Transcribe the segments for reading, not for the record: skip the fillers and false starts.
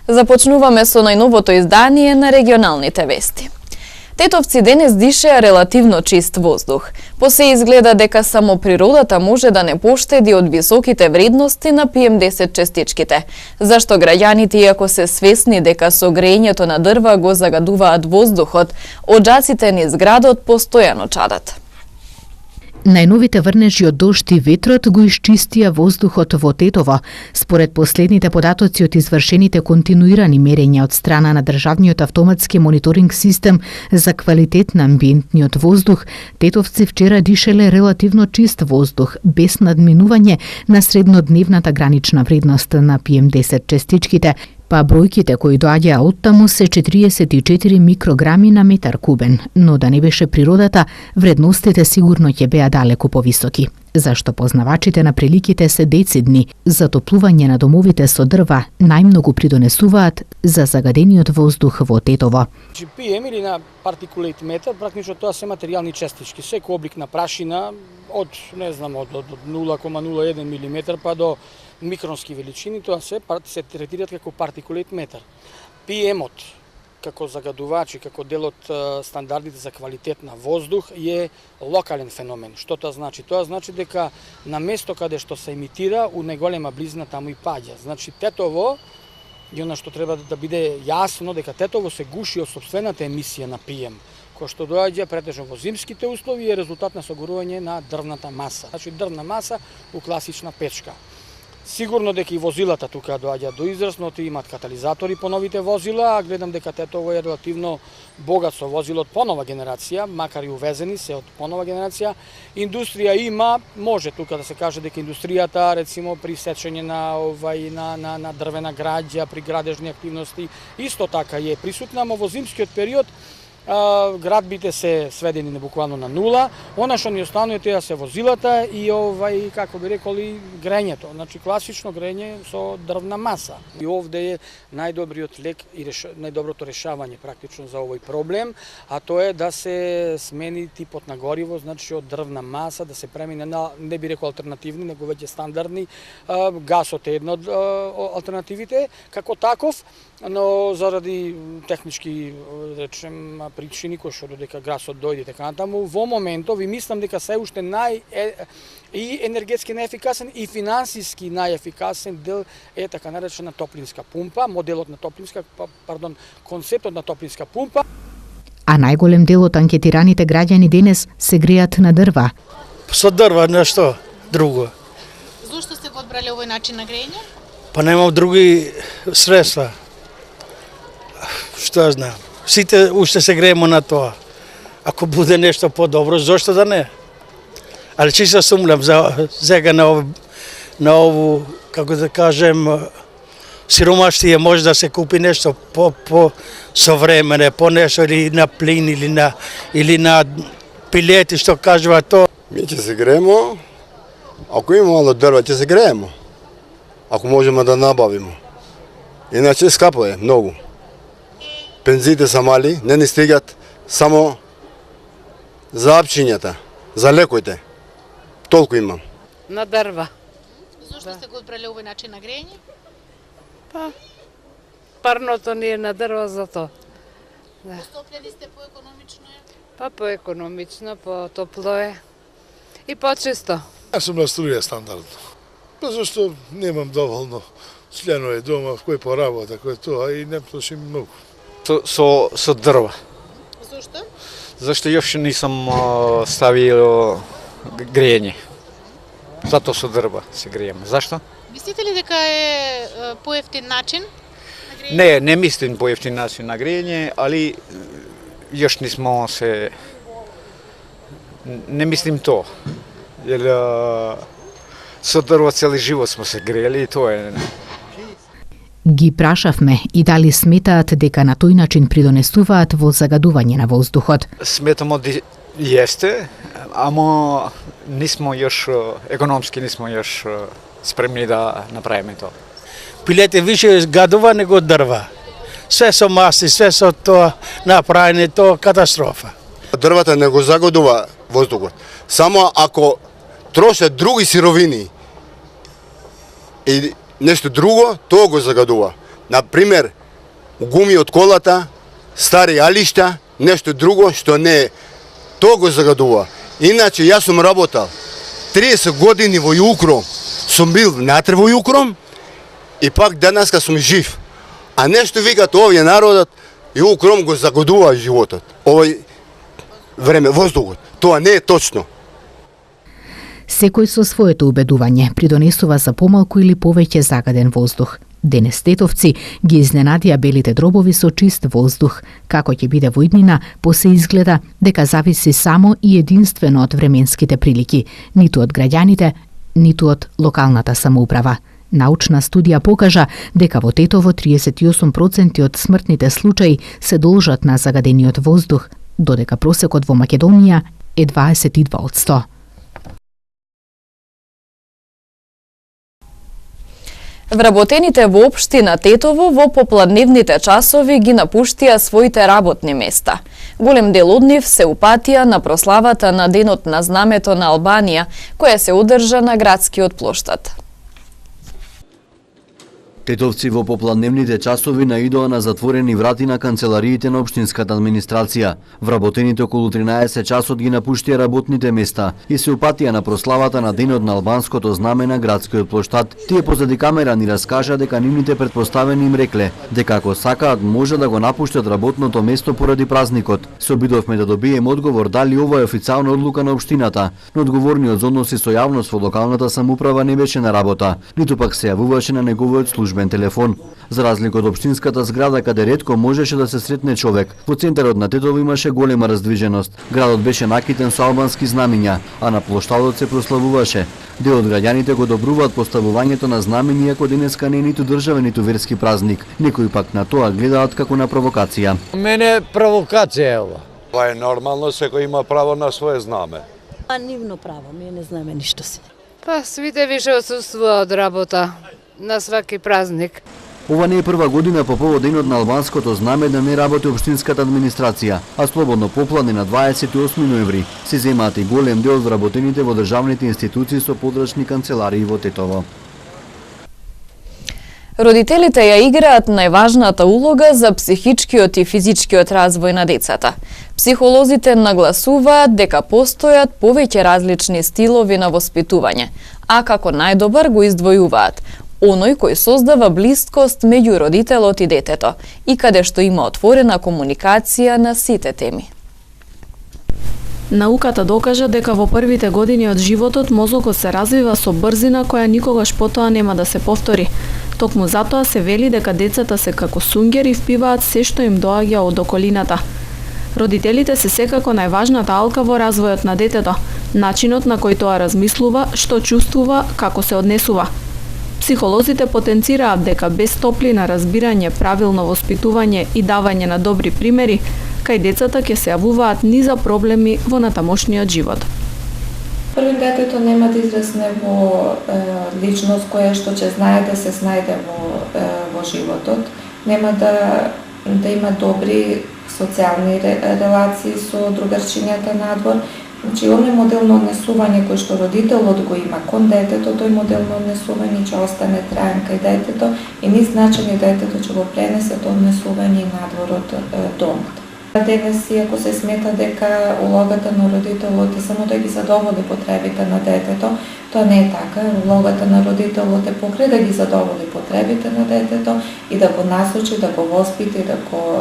Започнуваме со најновото издание на регионалните вести. Тетовци денес дишеа релативно чист воздух. По се изгледа дека само природата може да не поштеди од високите вредности на PM10 честичките. Зашто граѓаните, иако се свесни дека со грејењето на дрва го загадуваат воздухот, оджаците низ градот постојано чадат. Најновите врнежи од дожд и ветрот го исчистија воздухот во Тетово. Според последните податоци од извршените континуирани мерења од страна на Државниот автоматски мониторинг систем за квалитет на амбиентниот воздух, тетовци вчера дишеле релативно чист воздух, без надминување на среднодневната гранична вредност на PM10 честичките, па бројките кои доаѓаа оттаму се 44 микрограми на метар кубен, но да не беше природата, вредностите сигурно ќе беа далеку повисоки. Зашто познавачите на приликите се децидни, затоплување на домовите со дрва најмногу придонесуваат за загадениот воздух во Тетово. PM или на партикулейт метар, практично тоа се материјални честички, секој облик на прашина од 0,01 мм па до микронски величини, тоа се третираат како партикулейт метар. PM-от како загадувач и како дел од стандардите за квалитет на воздух е локален феномен. Што тоа значи? Тоа значи дека на место каде што се емитира, у најголема близина таму и паѓа. Значи Тетово, и она што треба да биде јасно, дека Тетово се гуши од сопствената емисија на PM, кој што доаѓа претежно во зимските услови е резултат на согорување на дрвната маса. Значи дрвна маса у класична печка. Сигурно дека и возилата тука доаѓаат до израз, но имаат катализатори по новите возила, а гледам дека Тетово е релативно богат со возила од понова генерација, макар и увезени се од понова генерација. Индустрија има, може тука да се каже дека индустријата, рецимо при сечење на дрвена граѓа, при градежни активности, исто така е присутна, но во зимскиот период градбите се сведени на буквално на нула. Она што ни останува тоа се возилата и како би реколи грењето, значи класично грење со дрвна маса. И овде е најдобриот лек и најдоброто решавање практично за овој проблем, а тоа е да се смени типот на гориво, значи од дрвна маса да се премине на, не би рекол алтернативни, него веќе стандардни. Гасот е една од алтернативите како таков, но заради технички, речем, причини кои што додека гасот дојде така натаму, во моментов и мислам дека се уште и енергетски најефикасен и финансиски најефикасен дел е така наречена топлинска пумпа, моделот на концептот на топлинска пумпа. А најголем дел од анкетираните граѓани денес се греат на дрва. Со дрва нешто друго. Зошто сте го одбрале овој начин на грејење? Па немам други средства. Што знам. Сите уште се греемо на тоа. Ако буде нешто подобро, зошто да не? Ali čisto sumnjam za zega na ovu, kako da kažem, siromaštije možda se kupi nešto po sovremene, po nešto ili na plin ili na pileti, što kaževa to. Mi će se gremo, ako imamo malo drva će se gremo, ako možemo da nabavimo. Inače skaplo je mnogo. Penzite са мали, не ни стигат само за апчињата, за лекоите. Толку имам. На дрва. Зошто сте го одбрале овој начин на грејење? Па, парното ни е на дрва за тоа. Да. Постопljeni сте поекономично е? Па поекономично, потопло е и почисто. Јас сум на струја стандард. Па зашто немам доволно членови дома кои поработа, кој тоа и не трошим многу. Со дрва. Зошто? Зашто још нисам ставил грејење. Зато со дрва се грееме. Зашто? Мислите ли дека е поевтин начин на грејење? Не мислим поевтин начин на грејење, али још нисмо се... Не мислим тоа. Јер со дрва цели живот смо се греели и тоа е... Ги прашавме и дали сметаат дека на тој начин придонесуваат во загадување на воздухот. Сметамо јесте, ама нисмо још економски нисмо још спремни да направиме тоа. Пилете више гадува него дрва. Све со маси, све со тоа направење, тоа катастрофа. Дрвата не го загадува воздухот. Само ако трошат други сировини и нешто друго, тоа го загадува. Например, гуми од колата, стари алишта, нешто друго што не тоа го загадува. Иначе јас сум работал 30 години во Јукром, сум бил натре во Јукром и пак денеска сум жив. А нешто викат овие народот, Јукром го загадува животот. Овој време, воздухот. Тоа не е точно. Секој со своето убедување придонесува за помалку или повеќе загаден воздух. Денес тетовци ги изненадија белите дробови со чист воздух. Како ќе биде во иднина, посе изгледа дека зависи само и единствено од временските прилики, ниту од граѓаните, ниту од локалната самоуправа. Научна студија покажа дека во Тетово 38% од смртните случаи се должат на загадениот воздух, додека просекот во Македонија е 22%. Вработените во општина Тетово во попладневните часови ги напуштија своите работни места. Голем дел од нив се упатија на прославата на Денот на знамето на Албанија, која се одржа на градскиот плоштад. Тетовци во попладневните часови наидоа на затворени врати на канцелариите на општинската администрација. Вработените околу 13 часот ги напуштија работните места и се упатија на прославата на Денот на албанското знаме на градскиот плоштад. Тие позади камера ни раскажа дека нивните претпоставени им рекле дека ако сакаат може да го напуштат работното место поради празникот. Се обидовме да добиеме одговор дали ова е официјална одлука на општината, но одговорниот за односи со јавност во локалната самоуправа не беше на работа, ниту пак се јавуваше на неговиот службен телефон. За разлика од општинската зграда каде ретко можеше да се сретне човек, во центарот на Тетово имаше голема раздвиженост. Градот беше накитен со албански знамиња, а на плоштадот се прославуваше. Дел од граѓаните го добруваат поставувањето на знамени, иако денеска не е ниту државен ниту верски празник. Некои пак на тоа гледаат како на провокација. Мене провокација е ова. Тоа е нормално, секој има право на свое знаме. Нивно право, ние не знаеме ништо си. Свите више отсуствуваат од работа на сваки празник. Ова не е прва година по повод Денот на албанското знаме да не работи општинската администрација, а слободно попладне на 28 ноември се земаат и голем дел од вработените во државните институции со подрачни канцеларии во Тетово. Родителите ја играат најважната улога за психичкиот и физичкиот развој на децата. Психолозите нагласуваат дека постојат повеќе различни стилови на воспитување, а како најдобар го издвојуваат оној кој создава блискост меѓу родителот и детето и каде што има отворена комуникација на сите теми. Науката докажа дека во првите години од животот мозокот се развива со брзина која никогаш потоа нема да се повтори. Токму затоа се вели дека децата се како сунгер и впиваат се што им доаѓа од околината. Родителите се секако најважната алка во развојот на детето, начинот на кој тоа размислува, што чувствува, како се однесува. Психолозите потенцираат дека без топлина, разбирање, правилно воспитување и давање на добри примери, кај децата ќе се јавуваат низа проблеми во натамошниот живот. Првим, детето нема да израсне во личност која што ќе знае да се снајде во животот, нема да има добри социјални релации со другарчињата надвор. Значи, оној модел на однесување кој што родителот го има кон детето, тој модел на однесување ќе остане траен кај детето и низ начин и детето ќе го пренесе тоа однесување и надвор од домот. Денес, иако се смета дека улогата на родителот е само да ги задоволи потребите на детето, тоа не е така. Улогата на родителот е покрај да ги задоволи потребите на детето и да го насочи, да го воспити,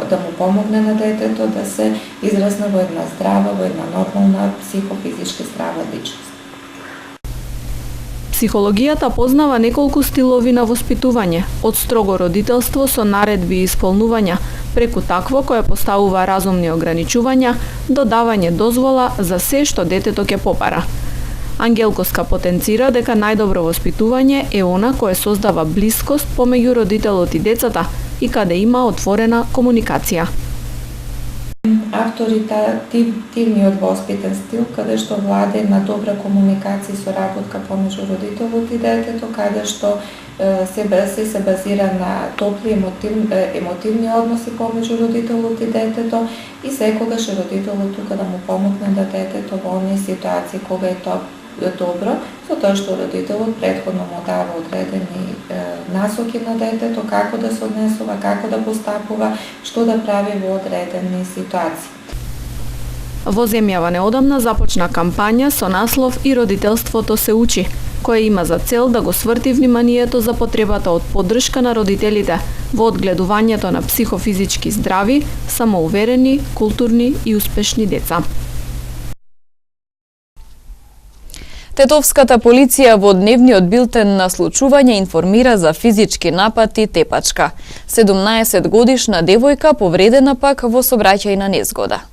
да му помогне на детето да се израсне во една здрава, во една нормална психофизички здрава личност. Психологијата познава неколку стилови на воспитување, од строго родителство со наредби и исполнувања, преку такво кое поставува разумни ограничувања, до давање дозвола за се што детето ќе попара. Ангелковска потенцира дека најдобро воспитување е она кое создава блискост помеѓу родителот и децата и каде има отворена комуникација. Авторитативниот воспитен стил, каде што владе на добра комуникација и соработка помеѓу родителот и детето, каде што се базира на топли емотивни односи помеѓу родителот и детето и секогаш родителот тука да му помогне да детето во оние ситуации кога е тоа добро затоа што родителот претходно му дава одредени насоки на детето, како да се однесува, како да постапува, што да прави во одредени ситуации. Во земјава неодамна започна кампања со наслов И родителството се учи, која има за цел да го сврти вниманието за потребата од поддршка на родителите во одгледувањето на психофизички здрави, самоуверени, културни и успешни деца. Тетовската полиција во дневниот билтен на случување информира за физички напад и тепачка. 17 годишна девојка повредена пак во сообраќајна незгода.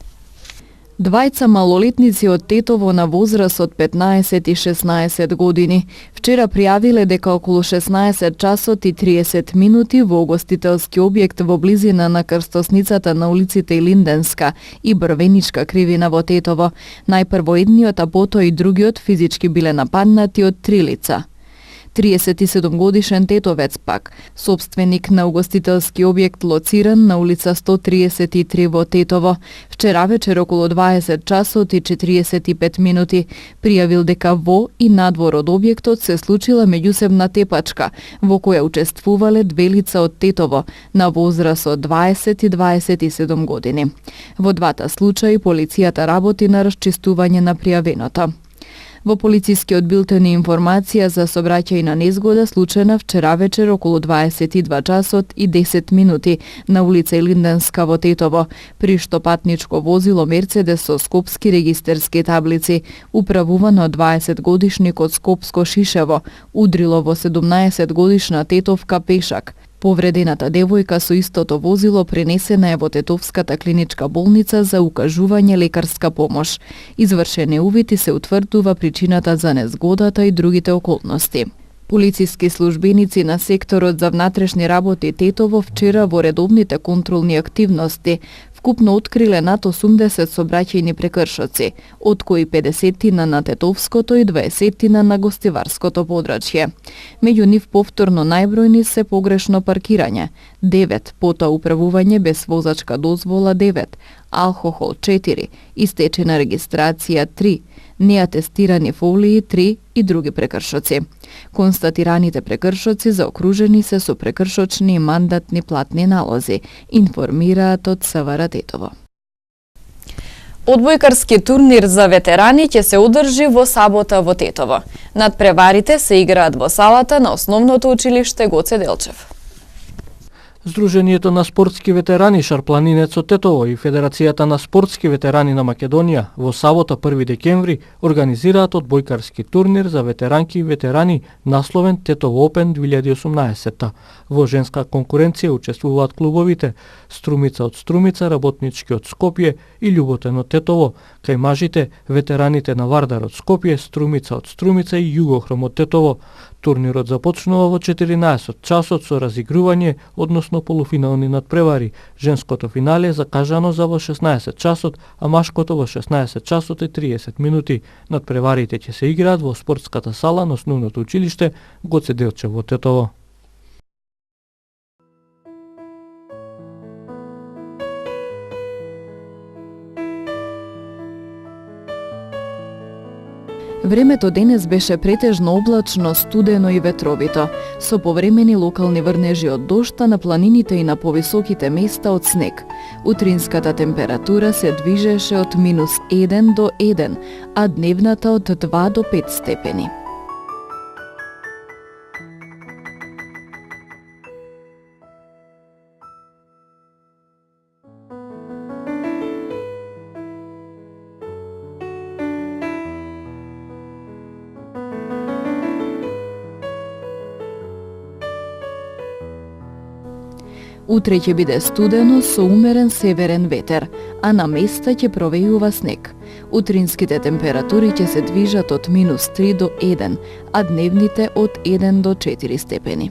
Двајца малолетници од Тетово на возраст од 15 и 16 години вчера пријавиле дека околу 16 часот и 30 минути во угостителски објект во близина на крстосницата на улиците Линденска и Брвеничка кривина во Тетово, најпрво едниот, а потоа и другиот физички биле нападнати од 3 лица. 37 годишен тетовец пак, собственик на угостителски објект лоциран на улица 133 во Тетово, вчера вечер околу 20 часот и 45 минути пријавил дека во и надвор од објектот се случила меѓусебна тепачка, во која учествувале две лица од Тетово на возраст од 20 и 27 години. Во двата случаи полицијата работи на расчистување на пријавеното. Во полицискиот билтен е информација за сообраќајна незгода случена вчера вечер околу 22 часот и 10 минути на улица Линденска во Тетово, при што патничко возило Мерцедес со скопски регистерски таблици, управувано од 20 годишник од Скопско Шишево, удрило во 17 годишна тетовка пешак. Повредената девојка со истото возило пренесена е во Тетовската клиничка болница за укажување лекарска помош. Извршен е увид и се утврдува причината за незгодата и другите околности. Полициски службеници на секторот за внатрешни работи Тетово вчера во редовните контролни активности вкупно откриле над 80 сообраќајни прекршоци, од кои 50 на Тетовското и 20 на гостиварското подрачје. Меѓу нив повторно најбројни се погрешно паркирање 9, потоа управување без возачка дозвола 9, алкохол 4, истечена регистрација 3, неатестирани фолии 3 и други прекршоци. Констатираните прекршоци заокружени се со прекршочни и мандатни платни налози, информираат од СВР Тетово. Одбојкарски турнир за ветерани ќе се одржи во сабота во Тетово. Надпреварите се играат во салата на Основното училиште Гоце Делчев. Сдруженијето на спортски ветерани Шарпланинец од Тетово и Федерацијата на спортски ветерани на Македонија во сабота 1 декември организираат одбојкарски турнир за ветеранки и ветерани насловен Тетово Опен 2018. Во женска конкуренција учествуваат клубовите Струмица од Струмица, Работнички од Скопје и Љуботен од Тетово, кај мажите ветераните на Вардар од Скопје, Струмица од Струмица и Југохром од Тетово. Турнирот започнува во 14 часот со разигрување, односно полуфинални надпревари. Женското финале е закажано за во 16 часот, а машкото во 16 часот и 30 минути. Надпреварите ќе се играат во спортската сала на Основното училиште Гоце Делчев во Тетово. Времето денес беше претежно облачно, студено и ветровито, со повремени локални врнежи од дожд, на планините и на повисоките места од снег. Утринската температура се движеше од -1 до 1, а дневната од 2 до 5 степени. Утре ќе биде студено со умерен северен ветер, а на места ќе провејува снег. Утринските температури ќе се движат од -3 до 1, а дневните од 1 до 4 степени.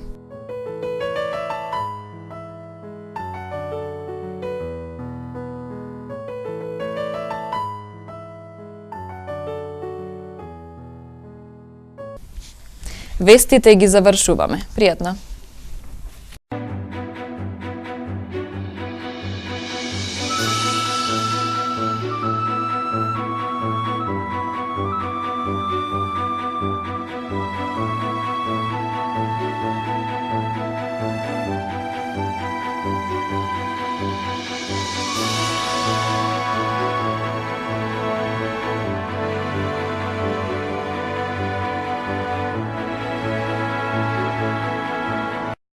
Вестите ги завршуваме. Пријатно!